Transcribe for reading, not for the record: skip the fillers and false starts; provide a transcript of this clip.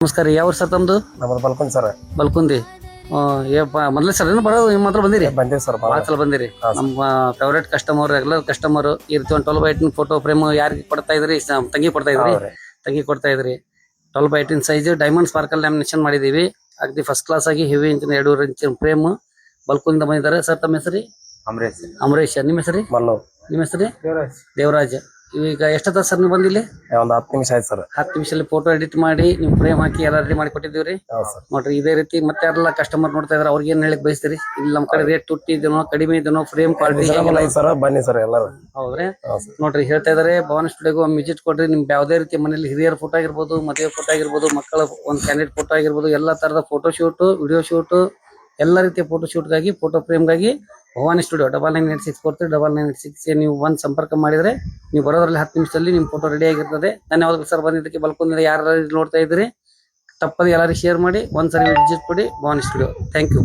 ನಮಸ್ಕಾರ ಯಾವ ಸರ್ ತಮ್ದು ನಮ್ಮದು ಬಲ್ಕೊಂಡ್ ಸರ್ ಬಲ್ಕುಂದಿ ಮೊದಲೇ ಸರ್ ಏನು ಬರೋದು ನಿಮ್ಮ ಹತ್ರ ಬಂದಿರಿ ಬಂದೇವ್ ಸರ್ ಭಾಳ ಸಲ ಬಂದಿರಿ ನಮ್ಮ ಫೇವ್ರೇಟ್ ಕಸ್ಟಮರ್ ರೆಗ್ಯುಲರ್ ಕಸ್ಟಮರ್ ಈ ರೀತಿ ಒಂದು 12x18 ಫೋಟೋ ಫ್ರೇಮ್ ಯಾರಿಗೆ ಕೊಡ್ತಾ ಇದ್ರಿ ತಂಗಿ ಕೊಡ್ತಾ ಇದ್ರಿ ತಂಗಿ ಕೊಡ್ತಾ ಇದ್ರಿ 12x18 size diamond sparkle lamination ಮಾಡಿದೀವಿ ಅಗದಿ ಫಸ್ಟ್ ಕ್ಲಾಸ್ ಆಗಿ ಹೆವಿ ಇಂಚಿನ 2.5 ಇಂಚಿನ ಫ್ರೇಮ್ ಬಲ್ಕುಂದ ಬಂದಿದ್ದಾರೆ ಸರ್ ತಮ್ಮ ಹೆಸರಿ ಅಮರೇಶ್ ನಿಮ್ಮ ಹೆಸರಿ ಮಲ್ಲು ನಿಮ್ಮ ಹೆಸರಿ ದೇವರಾಜ್ ಈಗ ಎಷ್ಟದ ಸರ್ ನೀವು ಬಂದಿಲ್ಲಿ ಒಂದು 10 ನಿಮಿಷ ಆಯ್ತು ಸರ್ 10 ನಿಮಿಷದಲ್ಲಿ ಫೋಟೋ ಎಡಿಟ್ ಮಾಡಿ ನೀವು ಫ್ರೇಮ್ ಹಾಕಿ ಎಲ್ಲ ರೆಡಿ ಮಾಡಿ ಕೊಟ್ಟಿದ್ದೀವ್ರಿ ನೋಡ್ರಿ ಇದೇ ರೀತಿ ಮತ್ತೆ ಯಾರೆಲ್ಲ ಕಸ್ಟಮರ್ ನೋಡ್ತಾ ಇದಾರೆ ಅವ್ರಿಗೆ ಏನ್ ಹೇಳಕ್ ಬಯಸ್ತೀರಿ ಇಲ್ಲಿ ನಮ್ ಕಡೆ ರೇಟ್ ತುಟ್ಟಿದೇನೋ ಕಡಿಮೆ ಇದೆನೋ ಫ್ರೇಮ್ ಕ್ವಾಲಿಟಿ ಸರ್ ಬನ್ನಿ ಸರ್ ಎಲ್ಲರೂ ಹೌದ್ರಿ ನೋಡ್ರಿ ಹೇಳ್ತಾ ಇದಾರೆ ಭವಾನಿ ಸ್ಟುಡಿಯೋಗೆ ಒಂದು ವಿಸಿಟ್ ಕೊಡ್ರಿ ನಿಮ್ಗೆ ಯಾವ್ದೇ ರೀತಿ ಮನೇಲಿ ಹಿರಿಯರ ಫೋಟೋ ಆಗಿರ್ಬೋದು ಮದುವೆ ಫೋಟೋ ಆಗಿರ್ಬೋದು ಮಕ್ಕಳ ಒಂದು ಕ್ಯಾಂಡಿಡೇಟ್ ಫೋಟೋ ಆಗಿರ್ಬೋದು ಎಲ್ಲಾ ತರದ ಫೋಟೋ ಶೂಟ್ ವಿಡಿಯೋ ಶೂಟ್ ಎಲ್ಲಾ ರೀತಿಯ ಫೋಟೋ ಶೂಟ್ಗಾಗಿ ಫೋಟೋ ಫ್ರೇಮ್ಗಾಗಿ ಭವಾನಿ ಸ್ಟುಡಿಯೋ 9986439986 ನೀವು ಬಂದು ಸಂಪರ್ಕ ಮಾಡಿದ್ರೆ ನೀವು ಬರೋದ್ರಲ್ಲಿ 10 ನಿಮಿಷದಲ್ಲಿ ನಿಮ್ಮ ಫೋಟೋ ರೆಡಿ ಆಗಿರ್ತದೆ. ಧನ್ಯವಾದಗಳು ಸರ್ ಬಂದಿದ್ದಕ್ಕೆ. ಬಲ್ಕುಂದ ಯಾರು ನೋಡ್ತಾ ಇದ್ರಿ ತಪ್ಪದೆ ಎಲ್ಲರಿಗೂ ಶೇರ್ ಮಾಡಿ ಒಂದ್ಸರಿ ವಿಸಿಟ್ ಕೊಡಿ ಭವಾನಿ ಸ್ಟುಡಿಯೋ. Thank you.